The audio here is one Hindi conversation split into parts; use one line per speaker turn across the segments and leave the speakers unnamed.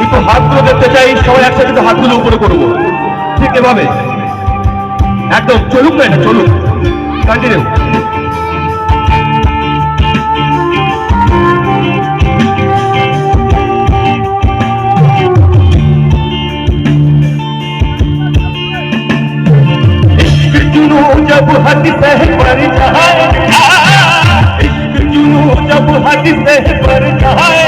একটু হাতগুলো দেখতে চাই, সবাই একসাথে হাতগুলো উপরে করবো, ঠিক এভাবে একদম। চলুক না, এটা চলুক, কন্টিনিউ। जब हद से पर जाए, इश्क जुनू जब हद से पर जाए,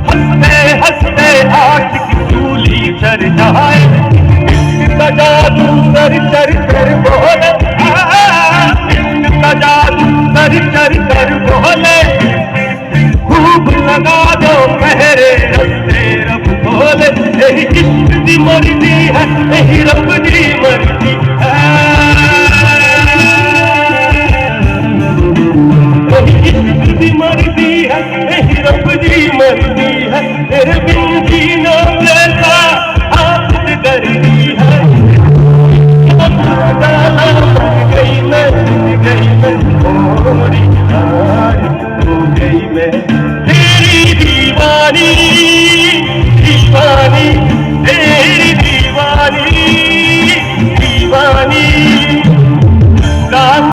हंसते हंसते आशिक सूली चढ़ जाए, इश्क का जादू सर चढ़ कर बोले, इश्क का जादू सर चढ़ कर बोले, खूब लगा दो पहरे रस्ते रब खोले। यही इश्क दी मर्जी है, यही रब दी मर्जी है, मर्जी है, यही रब दी मर्जी है, तेरे बिन जीना